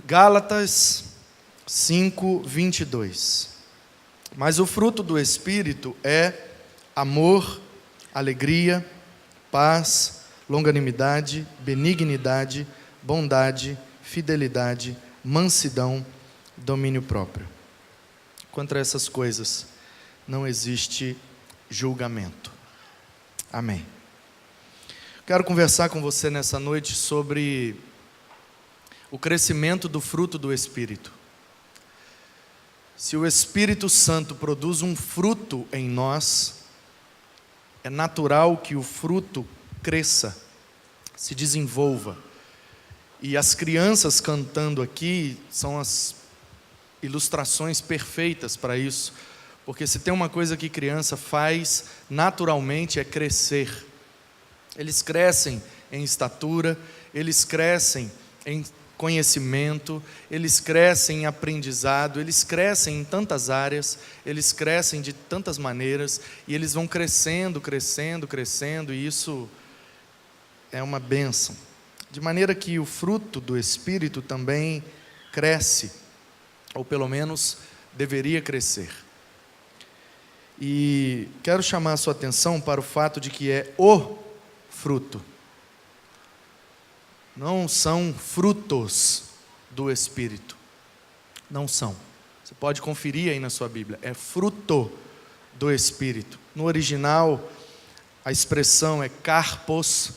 Gálatas 5:22. Mas o fruto do Espírito é amor, alegria, paz, longanimidade, benignidade, bondade, fidelidade, mansidão, domínio próprio. Contra essas coisas não existe julgamento. Amém. Quero conversar com você nessa noite sobre o crescimento do fruto do Espírito. Se o Espírito Santo produz um fruto em nós, é natural que o fruto cresça, se desenvolva. E as crianças cantando aqui são as ilustrações perfeitas para isso, porque se tem uma coisa que criança faz naturalmente é crescer. Eles crescem em estatura, eles crescem em conhecimento, eles crescem em aprendizado, eles crescem em tantas áreas, eles crescem de tantas maneiras, e eles vão crescendo, e isso é uma bênção. De maneira que o fruto do Espírito também cresce, ou pelo menos deveria crescer. E quero chamar a sua atenção para o fato de que é o fruto. Não são frutos do Espírito. Não são. Você pode conferir aí na sua Bíblia. É fruto do Espírito. No original, a expressão é karpos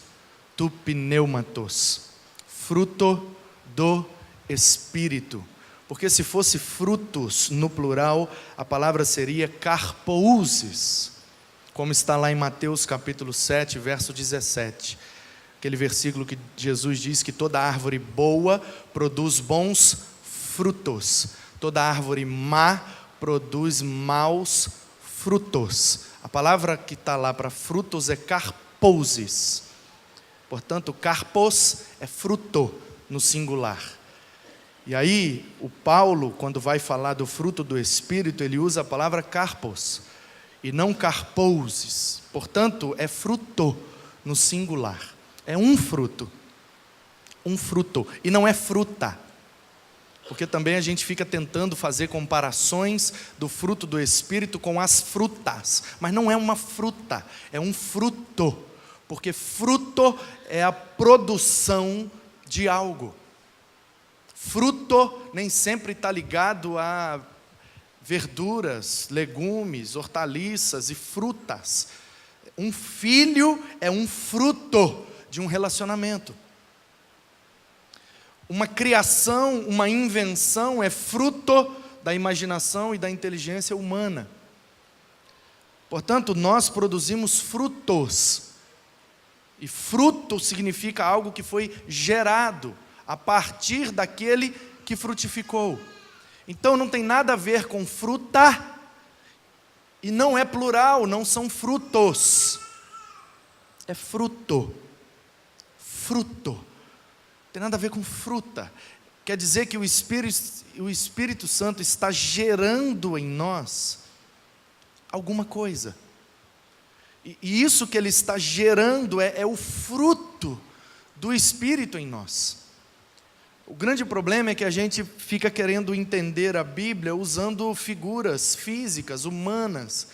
tu pneumatos. Fruto do Espírito. Porque se fosse frutos no plural, a palavra seria karpouses. Como está lá em Mateus capítulo 7, verso 17. Aquele versículo que Jesus diz que toda árvore boa produz bons frutos, toda árvore má produz maus frutos. A palavra que está lá para frutos é karpouses. Portanto, karpos é fruto no singular. E aí, o Paulo, quando vai falar do fruto do Espírito, ele usa a palavra karpos e não karpouses. Portanto, é fruto no singular. É um fruto, e não é fruta, porque também a gente fica tentando fazer comparações do fruto do Espírito com as frutas, mas não é uma fruta, é um fruto, porque fruto é a produção de algo. Fruto nem sempre está ligado a verduras, legumes, hortaliças e frutas. Um filho é um fruto de um relacionamento. Uma criação, uma invenção é fruto da imaginação e da inteligência humana. Portanto, nós produzimos frutos. E fruto significa algo que foi gerado a partir daquele que frutificou. Então não tem nada a ver com fruta, e não é plural, não são frutos. É fruto. Fruto, não tem nada a ver com fruta. Quer dizer que o Espírito Santo está gerando em nós alguma coisa. E isso que ele está gerando é o fruto do Espírito em nós. O grande problema é que a gente fica querendo entender a Bíblia usando figuras físicas, humanas.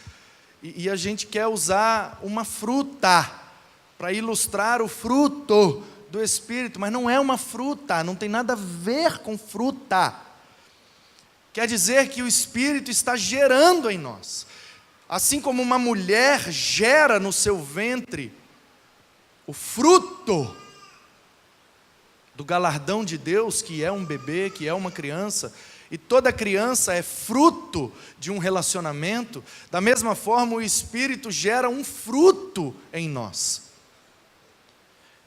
E a gente quer usar uma fruta para ilustrar o fruto do Espírito, mas não é uma fruta, não tem nada a ver com fruta. Quer dizer que o Espírito está gerando em nós. Assim como uma mulher gera no seu ventre o fruto do galardão de Deus, que é um bebê, que é uma criança, e toda criança é fruto de um relacionamento, da mesma forma o Espírito gera um fruto em nós.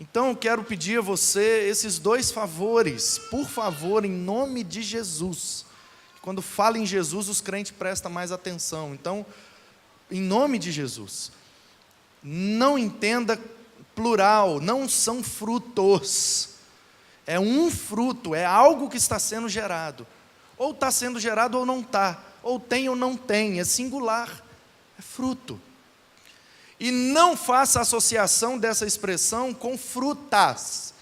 Então eu quero pedir a você esses dois favores, por favor, em nome de Jesus. Quando fala em Jesus, os crentes prestam mais atenção. Então, em nome de Jesus, não entenda plural, não são frutos. É um fruto, é algo que está sendo gerado. Ou está sendo gerado ou não está, ou tem ou não tem, é singular. É fruto. E não faça associação dessa expressão com frutas.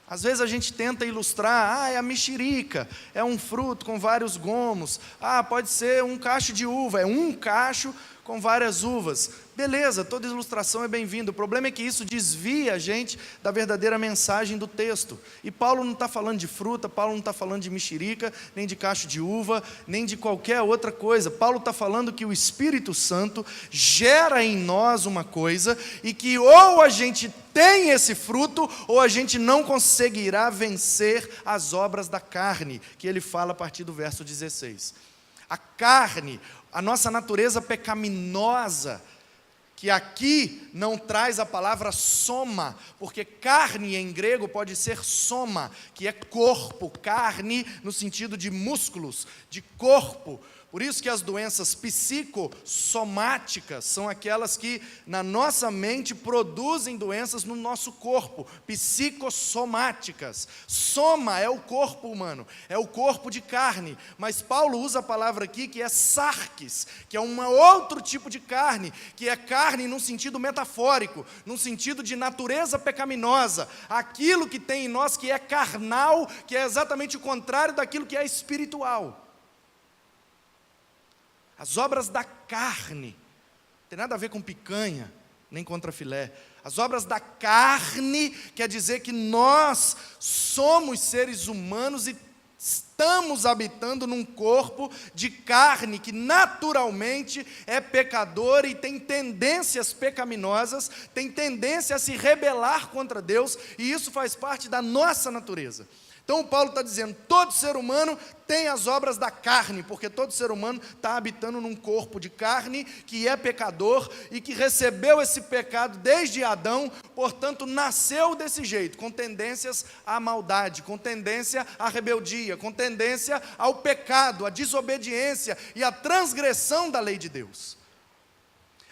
Às vezes a gente tenta ilustrar, é a mexerica, é um fruto com vários gomos. Pode ser um cacho de uva, é um cacho com várias uvas. Beleza, toda ilustração é bem-vinda. O problema é que isso desvia a gente da verdadeira mensagem do texto. E Paulo não está falando de fruta, Paulo não está falando de mexerica, nem de cacho de uva, nem de qualquer outra coisa. Paulo está falando que o Espírito Santo gera em nós uma coisa e que ou a gente tem esse fruto, ou a gente não conseguirá vencer as obras da carne, que ele fala a partir do verso 16. A carne, a nossa natureza pecaminosa, que aqui não traz a palavra soma, porque carne em grego pode ser soma, que é corpo, carne no sentido de músculos, de corpo. Por isso que as doenças psicossomáticas são aquelas que na nossa mente produzem doenças no nosso corpo, psicossomáticas. Soma é o corpo humano, é o corpo de carne, mas Paulo usa a palavra aqui que é sarques, que é um outro tipo de carne, que é carne num sentido metafórico, num sentido de natureza pecaminosa, aquilo que tem em nós que é carnal, que é exatamente o contrário daquilo que é espiritual. As obras da carne, não tem nada a ver com picanha, nem contra filé. As obras da carne quer dizer que nós somos seres humanos e estamos habitando num corpo de carne que naturalmente é pecador e tem tendências pecaminosas, tem tendência a se rebelar contra Deus, e isso faz parte da nossa natureza. Então o Paulo está dizendo, todo ser humano tem as obras da carne, porque todo ser humano está habitando num corpo de carne, que é pecador, e que recebeu esse pecado desde Adão, portanto nasceu desse jeito, com tendências à maldade, com tendência à rebeldia, com tendência ao pecado, à desobediência e à transgressão da lei de Deus.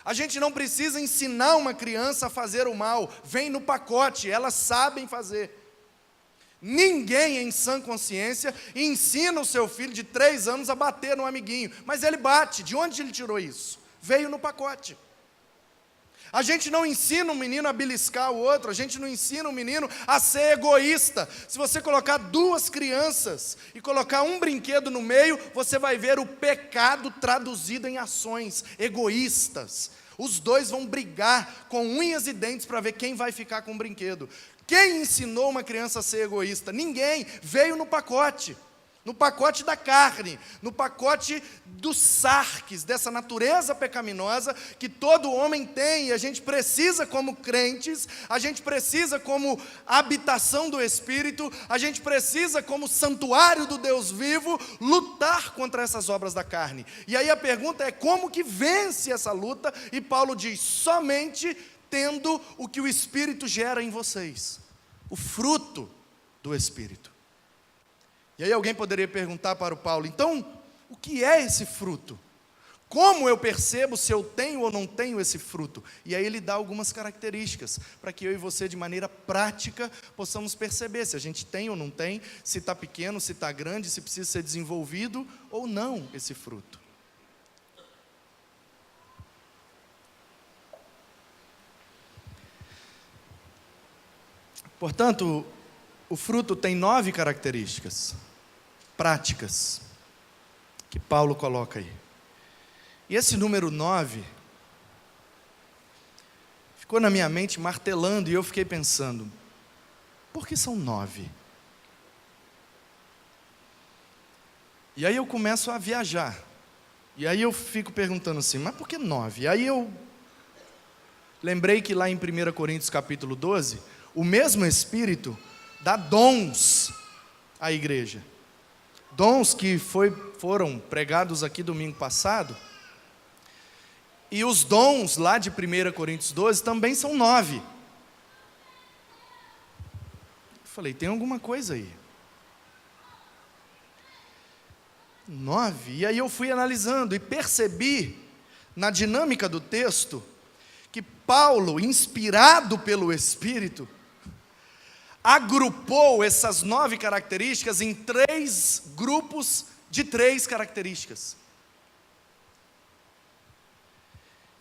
A gente não precisa ensinar uma criança a fazer o mal, vem no pacote, elas sabem fazer. Ninguém em sã consciência ensina o seu filho de 3 anos a bater no amiguinho, mas ele bate. De onde ele tirou isso? Veio no pacote. A gente não ensina um menino a beliscar o outro, a gente não ensina um menino a ser egoísta. Se você colocar 2 crianças e colocar um brinquedo no meio, você vai ver o pecado traduzido em ações egoístas. Os 2 vão brigar com unhas e dentes para ver quem vai ficar com o brinquedo. Quem ensinou uma criança a ser egoísta? Ninguém, veio no pacote da carne, no pacote dos sarques, dessa natureza pecaminosa que todo homem tem, e a gente precisa como crentes, a gente precisa como habitação do Espírito, a gente precisa como santuário do Deus vivo, lutar contra essas obras da carne. E aí a pergunta é, como que vence essa luta? E Paulo diz, somente tendo o que o Espírito gera em vocês, o fruto do Espírito. E aí alguém poderia perguntar para o Paulo, então, o que é esse fruto? Como eu percebo se eu tenho ou não tenho esse fruto? E aí ele dá algumas características, para que eu e você, de maneira prática, possamos perceber se a gente tem ou não tem, se está pequeno, se está grande, se precisa ser desenvolvido ou não esse fruto. Portanto, o fruto tem 9 características práticas que Paulo coloca aí. E esse número 9 ficou na minha mente martelando, e eu fiquei pensando, por que são 9? E aí eu começo a viajar, e aí eu fico perguntando assim, mas por que 9? E aí eu lembrei que lá em 1 Coríntios capítulo 12, o mesmo Espírito dá dons à igreja. Dons que foram pregados aqui domingo passado. E os dons lá de 1 Coríntios 12 também são 9. Eu falei, tem alguma coisa aí. 9. E aí eu fui analisando e percebi, na dinâmica do texto, que Paulo, inspirado pelo Espírito, agrupou essas 9 características em 3 grupos de 3 características.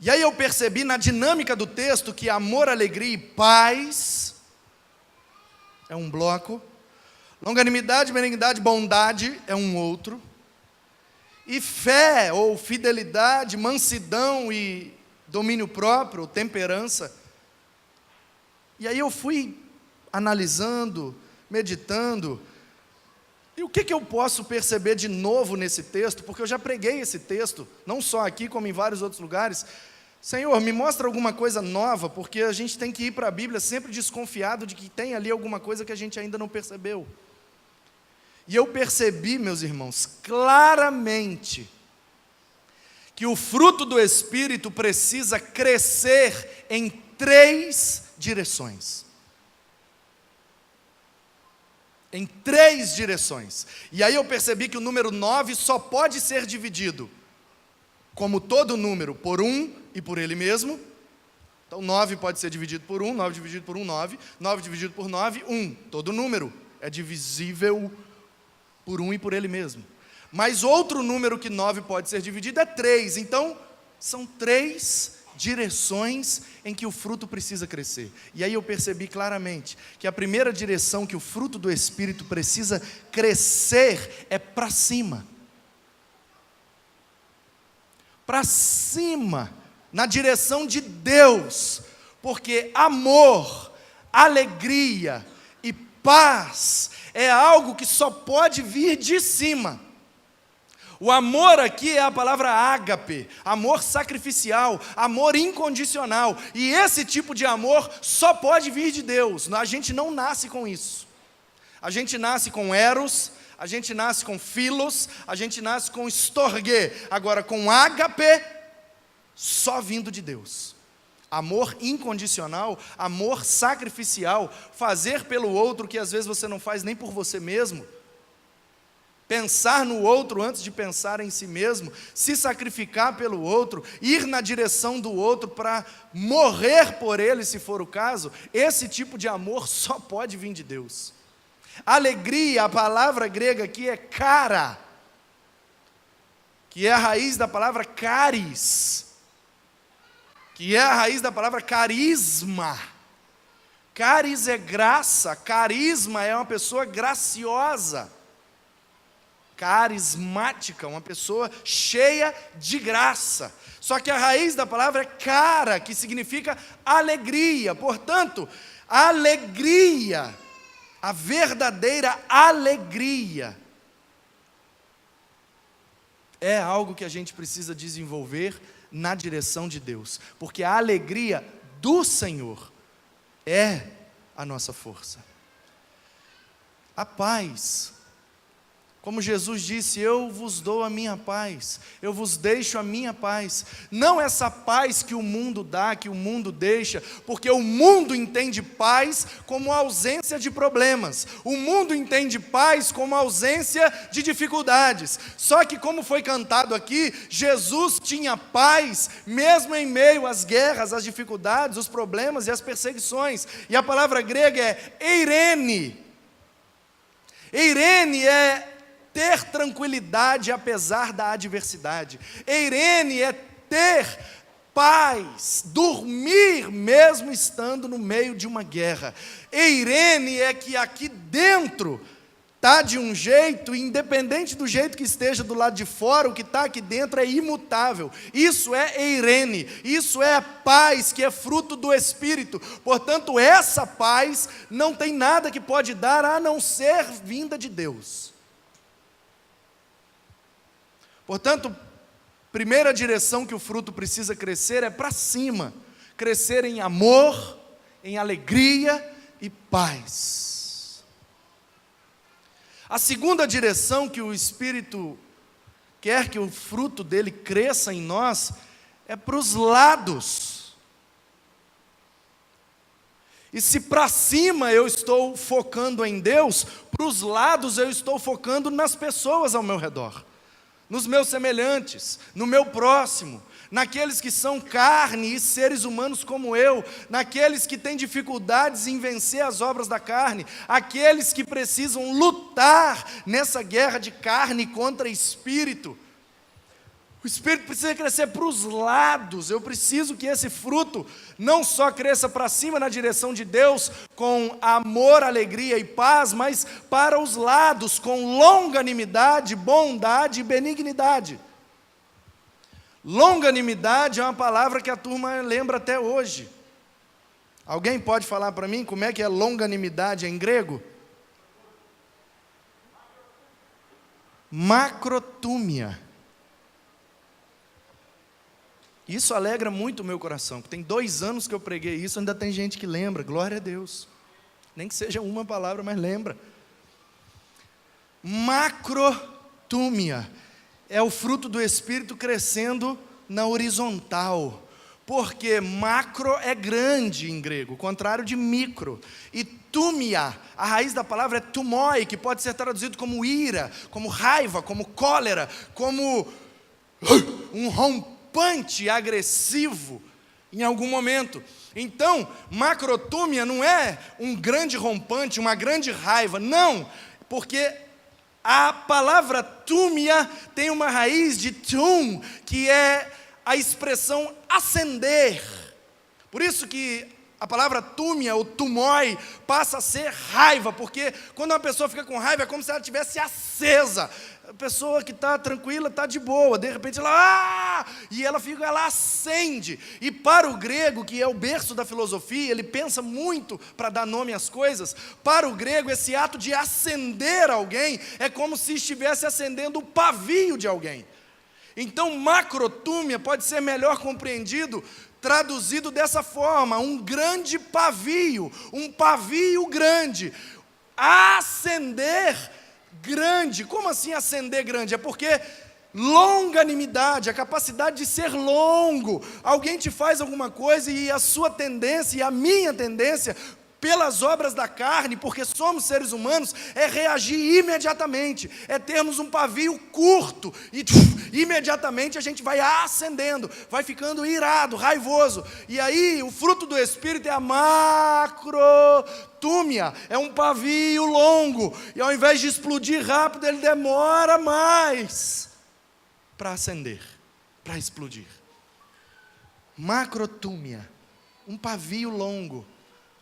E aí eu percebi na dinâmica do texto que amor, alegria e paz é um bloco, longanimidade, benignidade, bondade é um outro, e fé ou fidelidade, mansidão e domínio próprio, temperança. E aí eu fui analisando, meditando, e o que eu posso perceber de novo nesse texto, porque eu já preguei esse texto, não só aqui como em vários outros lugares. Senhor, me mostra alguma coisa nova, porque a gente tem que ir para a Bíblia sempre desconfiado de que tem ali alguma coisa que a gente ainda não percebeu. E eu percebi, meus irmãos, claramente, que o fruto do Espírito precisa crescer em 3 direções. Em 3 direções. E aí eu percebi que o número 9 só pode ser dividido, como todo número, por 1 e por ele mesmo. Então 9 pode ser dividido por 1, 9 dividido por 1, 9, 9 dividido por 9, 1. Todo número é divisível por 1 e por ele mesmo. Mas outro número que 9 pode ser dividido é 3. Então, são 3 direções em que o fruto precisa crescer. E aí eu percebi claramente que a primeira direção que o fruto do Espírito precisa crescer é para cima. Para cima, na direção de Deus, porque amor, alegria e paz é algo que só pode vir de cima. O amor aqui é a palavra ágape, amor sacrificial, amor incondicional, e esse tipo de amor só pode vir de Deus. A gente não nasce com isso. A gente nasce com eros, a gente nasce com filos, a gente nasce com storge. Agora, com ágape, só vindo de Deus. Amor incondicional, amor sacrificial, fazer pelo outro que às vezes você não faz nem por você mesmo, pensar no outro antes de pensar em si mesmo, se sacrificar pelo outro, ir na direção do outro para morrer por ele, se for o caso. Esse tipo de amor só pode vir de Deus. Alegria, a palavra grega aqui é cara, que é a raiz da palavra caris, que é a raiz da palavra carisma. Caris é graça, carisma é uma pessoa graciosa, carismática, uma pessoa cheia de graça. Só que a raiz da palavra é cara, que significa alegria. Portanto, alegria, a verdadeira alegria, é algo que a gente precisa desenvolver na direção de Deus, porque a alegria do Senhor é a nossa força. A paz, como Jesus disse, eu vos dou a minha paz, eu vos deixo a minha paz. Não essa paz que o mundo dá, que o mundo deixa, porque o mundo entende paz como ausência de problemas, o mundo entende paz como ausência de dificuldades. Só que, como foi cantado aqui, Jesus tinha paz mesmo em meio às guerras, às dificuldades, os problemas e as perseguições. E a palavra grega é eirene. Eirene é ter tranquilidade apesar da adversidade. Eirene é ter paz, dormir mesmo estando no meio de uma guerra. Eirene é que aqui dentro está de um jeito, independente do jeito que esteja do lado de fora, o que está aqui dentro é imutável. Isso é eirene, isso é a paz que é fruto do Espírito. Portanto, essa paz não tem nada que pode dar a não ser vinda de Deus. Portanto, primeira direção que o fruto precisa crescer é para cima, crescer em amor, em alegria e paz. A segunda direção que o Espírito quer que o fruto dele cresça em nós é para os lados. E se para cima eu estou focando em Deus, para os lados eu estou focando nas pessoas ao meu redor, nos meus semelhantes, no meu próximo, naqueles que são carne e seres humanos como eu, naqueles que têm dificuldades em vencer as obras da carne, aqueles que precisam lutar nessa guerra de carne contra espírito. O Espírito precisa crescer para os lados. Eu preciso que esse fruto não só cresça para cima na direção de Deus, com amor, alegria e paz, mas para os lados, com longanimidade, bondade e benignidade. Longanimidade é uma palavra que a turma lembra até hoje. Alguém pode falar para mim como é que é longanimidade em grego? Macrotúmia. Isso alegra muito o meu coração. Tem 2 anos que eu preguei isso, ainda tem gente que lembra. Glória a Deus. Nem que seja uma palavra, mas lembra. Macrotúmia é o fruto do Espírito crescendo na horizontal. Porque macro é grande em grego, o contrário de micro. E túmia, a raiz da palavra é tumoi, que pode ser traduzido como ira, como raiva, como cólera, como um rompante agressivo em algum momento. Então, macrotúmia não é um grande rompante, uma grande raiva, não, porque a palavra túmia tem uma raiz de tum, que é a expressão acender. Por isso que a palavra túmia, ou tumói, passa a ser raiva, porque quando uma pessoa fica com raiva, é como se ela estivesse acesa. A pessoa que está tranquila, está de boa, de repente ela, e ela acende. E para o grego, que é o berço da filosofia, ele pensa muito para dar nome às coisas. Para o grego, esse ato de acender alguém, é como se estivesse acendendo o pavio de alguém. Então, macrotúmia pode ser melhor compreendido, traduzido dessa forma: um grande pavio, um pavio grande. Acender grande. Como assim acender grande? É porque longanimidade, a capacidade de ser longo. Alguém te faz alguma coisa e a sua tendência e a minha tendência, pelas obras da carne, porque somos seres humanos, é reagir imediatamente, é termos um pavio curto, e imediatamente a gente vai acendendo, vai ficando irado, raivoso, e aí o fruto do Espírito é a macrotúmia, é um pavio longo, e ao invés de explodir rápido, ele demora mais para acender, para explodir. Macrotúmia, um pavio longo.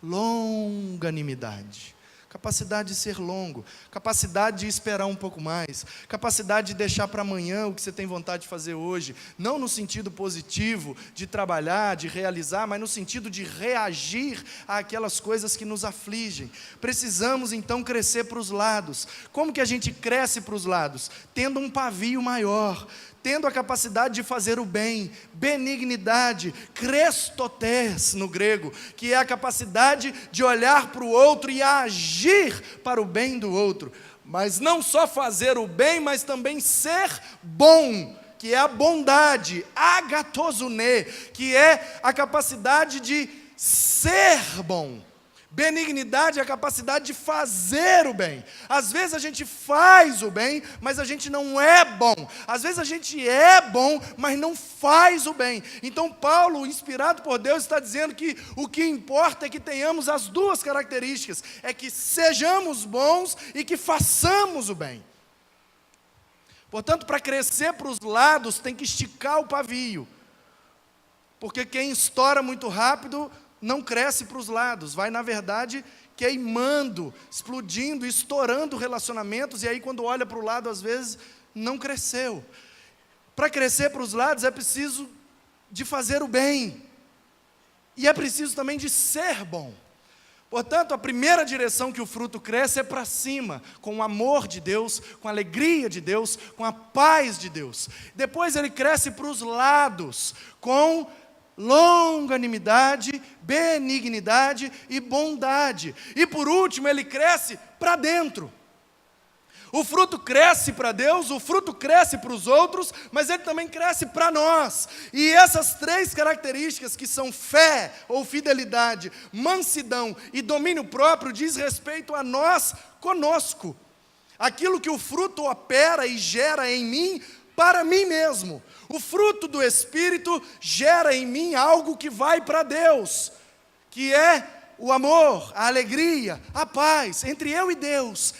Longanimidade, capacidade de ser longo, capacidade de esperar um pouco mais, capacidade de deixar para amanhã o que você tem vontade de fazer hoje, não no sentido positivo de trabalhar, de realizar, mas no sentido de reagir àquelas coisas que nos afligem. Precisamos então crescer para os lados. Como que a gente cresce para os lados? Tendo um pavio maior, tendo a capacidade de fazer o bem, benignidade, krestotes no grego, que é a capacidade de olhar para o outro e agir para o bem do outro, mas não só fazer o bem, mas também ser bom, que é a bondade, agatosune, que é a capacidade de ser bom. Benignidade é a capacidade de fazer o bem. Às vezes a gente faz o bem, mas a gente não é bom. Às vezes a gente é bom, mas não faz o bem. Então Paulo, inspirado por Deus, está dizendo que o que importa é que tenhamos as 2 características, é que sejamos bons e que façamos o bem. Portanto, para crescer para os lados, tem que esticar o pavio. Porque quem estoura muito rápido não cresce para os lados, vai na verdade queimando, explodindo, estourando relacionamentos, e aí quando olha para o lado às vezes não cresceu. Para crescer para os lados é preciso de fazer o bem, e é preciso também de ser bom. Portanto, a primeira direção que o fruto cresce é para cima, com o amor de Deus, com a alegria de Deus, com a paz de Deus. Depois ele cresce para os lados, com longanimidade, benignidade e bondade. E por último, ele cresce para dentro. O fruto cresce para Deus, o fruto cresce para os outros, mas ele também cresce para nós. E essas 3 características, que são fé ou fidelidade, mansidão e domínio próprio, diz respeito a nós conosco. Aquilo que o fruto opera e gera em mim, para mim mesmo. O fruto do Espírito gera em mim algo que vai para Deus, que é o amor, a alegria, a paz, entre eu e Deus,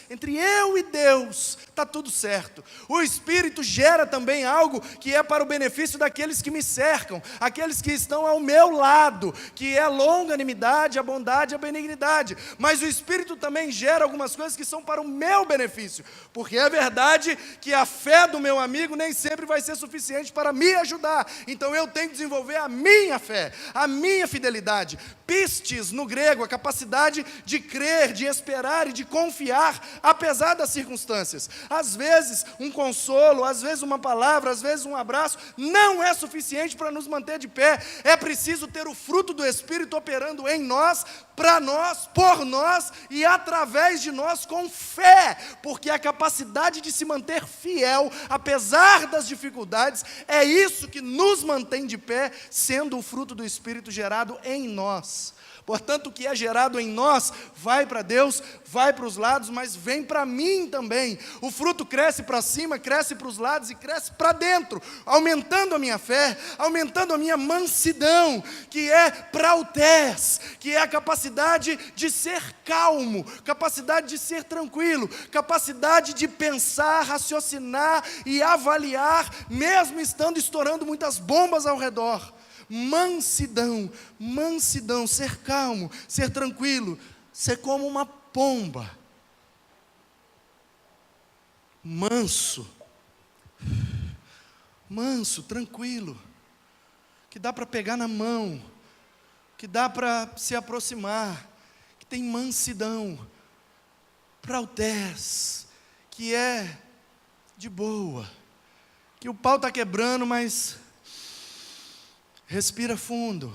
está tudo certo. O Espírito gera também algo que é para o benefício daqueles que me cercam, aqueles que estão ao meu lado, que é a longanimidade, a bondade, a benignidade. Mas o Espírito também gera algumas coisas que são para o meu benefício, porque é verdade que a fé do meu amigo nem sempre vai ser suficiente para me ajudar. Então eu tenho que desenvolver a minha fé, a minha fidelidade. Pistes, no grego, a capacidade de crer, de esperar e de confiar, apesar das circunstâncias. Às vezes, um consolo, às vezes uma palavra, às vezes um abraço, não é suficiente para nos manter de pé. É preciso ter o fruto do Espírito operando em nós, para nós, por nós e através de nós com fé, porque a capacidade de se manter fiel, apesar das dificuldades, é isso que nos mantém de pé, sendo o fruto do Espírito gerado em nós. Portanto, o que é gerado em nós, vai para Deus, vai para os lados, mas vem para mim também. O fruto cresce para cima, cresce para os lados e cresce para dentro, aumentando a minha fé, aumentando a minha mansidão, que é prautez, que é a capacidade de ser calmo, capacidade de ser tranquilo, capacidade de pensar, raciocinar e avaliar, mesmo estourando muitas bombas ao redor. Mansidão, ser calmo, ser tranquilo, ser como uma pomba, manso, tranquilo, que dá para pegar na mão, que dá para se aproximar, que tem mansidão, prautez, que é de boa, que o pau está quebrando, mas respira fundo,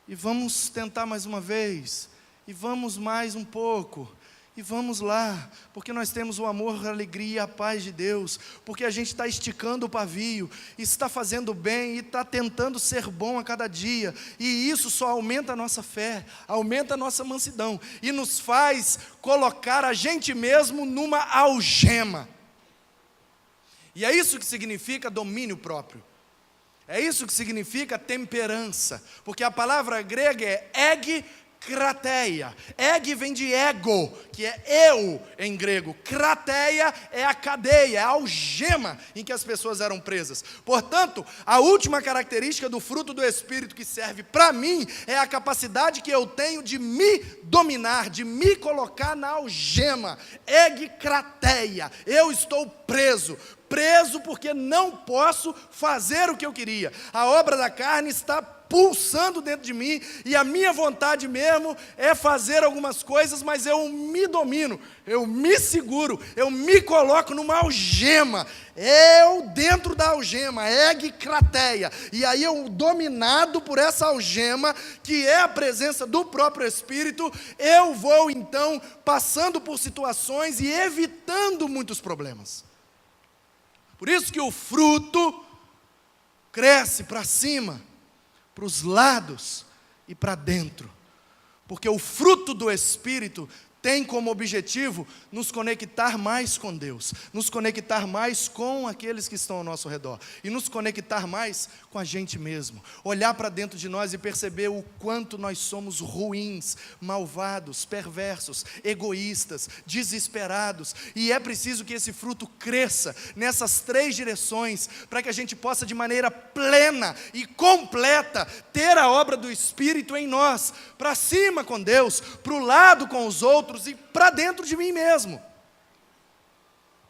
e vamos tentar mais uma vez, e vamos mais um pouco, e vamos lá, porque nós temos o amor, a alegria e a paz de Deus, porque a gente está esticando o pavio, e está fazendo bem, e está tentando ser bom a cada dia, e isso só aumenta a nossa fé, aumenta a nossa mansidão, e nos faz colocar a gente mesmo numa algema, e é isso que significa domínio próprio. É isso que significa temperança, porque a palavra grega é egkrateia. Eg vem de ego, que é eu em grego. Krateia é a cadeia, é a algema em que as pessoas eram presas. Portanto, a última característica do fruto do Espírito que serve para mim é a capacidade que eu tenho de me dominar, de me colocar na algema. Egkrateia, eu estou preso porque não posso fazer o que eu queria. A obra da carne está pulsando dentro de mim, e a minha vontade mesmo é fazer algumas coisas, mas eu me domino, eu me seguro, eu me coloco numa algema, eu dentro da algema, egkrateia, e aí eu dominado por essa algema, que é a presença do próprio Espírito, eu vou então passando por situações e evitando muitos problemas. Por isso que o fruto cresce para cima, para os lados e para dentro. Porque o fruto do Espírito tem como objetivo nos conectar mais com Deus, nos conectar mais com aqueles que estão ao nosso redor, e nos conectar mais com a gente mesmo, olhar para dentro de nós e perceber o quanto nós somos ruins, malvados, perversos, egoístas, desesperados, e é preciso que esse fruto cresça nessas 3 direções, para que a gente possa de maneira plena e completa ter a obra do Espírito em nós, para cima com Deus, para o lado com os outros, e para dentro de mim mesmo.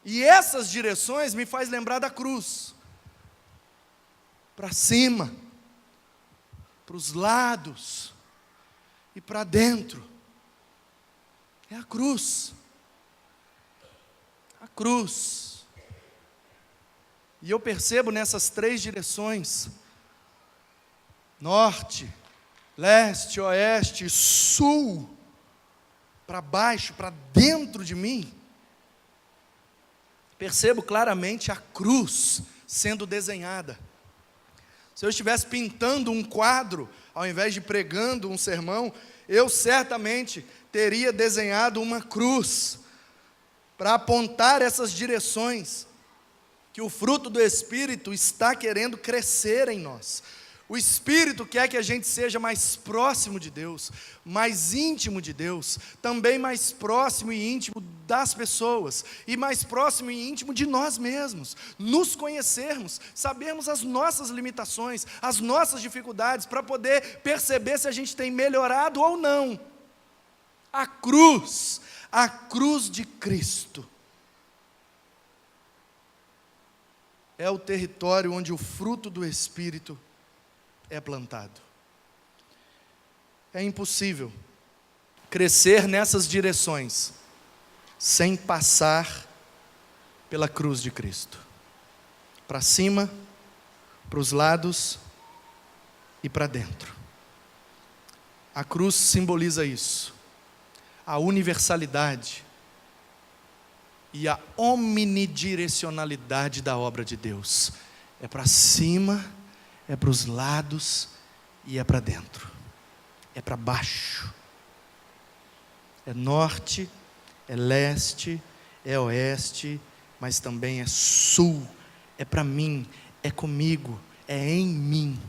E essas direções me faz lembrar da cruz. Para cima, para os lados e para dentro. É a cruz. A cruz. E eu percebo nessas 3 direções, norte, leste, oeste, sul, para baixo, para dentro de mim, percebo claramente a cruz sendo desenhada. Se eu estivesse pintando um quadro, ao invés de pregando um sermão, eu certamente teria desenhado uma cruz, para apontar essas direções, que o fruto do Espírito está querendo crescer em nós. O Espírito quer que a gente seja mais próximo de Deus, mais íntimo de Deus, também mais próximo e íntimo das pessoas, e mais próximo e íntimo de nós mesmos, nos conhecermos, sabermos as nossas limitações, as nossas dificuldades, para poder perceber se a gente tem melhorado ou não. A cruz de Cristo, é o território onde o fruto do Espírito é plantado. É impossível crescer nessas direções sem passar pela cruz de Cristo. Para cima, para os lados e para dentro. A cruz simboliza isso. A universalidade e a omnidirecionalidade da obra de Deus. É para cima, é para os lados e é para dentro. É para baixo. É norte, é leste, é oeste, mas também é sul. É para mim, é comigo, é em mim.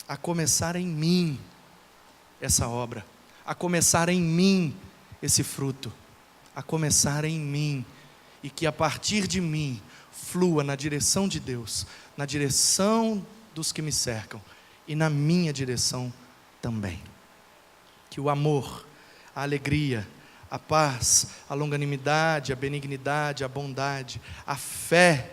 A começar em mim essa obra. A começar em mim esse fruto. A começar em mim. E que a partir de mim flua na direção de Deus, na direção dos que me cercam e na minha direção também. Que o amor, a alegria, a paz, a longanimidade, a benignidade, a bondade, a fé,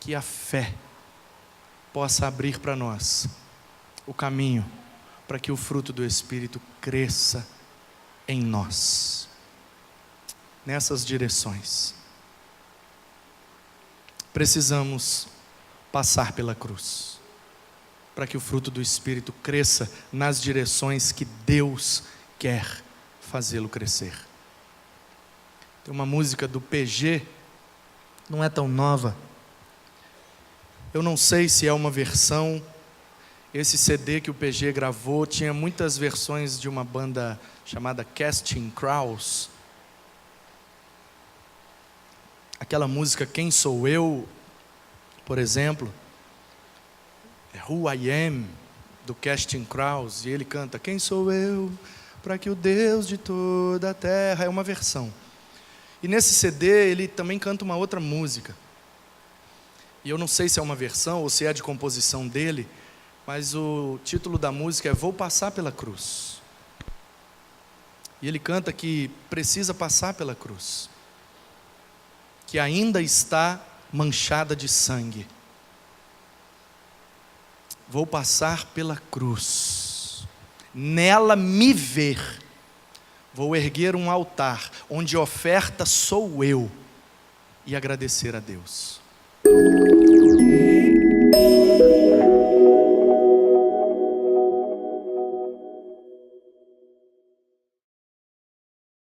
que a fé possa abrir para nós o caminho para que o fruto do Espírito cresça em nós. Nessas direções. Precisamos passar pela cruz, para que o fruto do Espírito cresça nas direções que Deus quer fazê-lo crescer. Tem uma música do PG, não é tão nova. Eu não sei se é uma versão. Esse CD que o PG gravou tinha muitas versões de uma banda chamada Casting Crowns. Aquela música Quem Sou Eu, por exemplo, é Who I Am, do Casting Crowns, e ele canta Quem sou eu, para que o Deus de toda a terra, é uma versão. E nesse CD ele também canta uma outra música, e eu não sei se é uma versão ou se é de composição dele, mas o título da música é Vou Passar pela Cruz. E ele canta que precisa passar pela cruz, que ainda está manchada de sangue. Vou passar pela cruz, nela me ver, vou erguer um altar, onde oferta sou eu, e agradecer a Deus.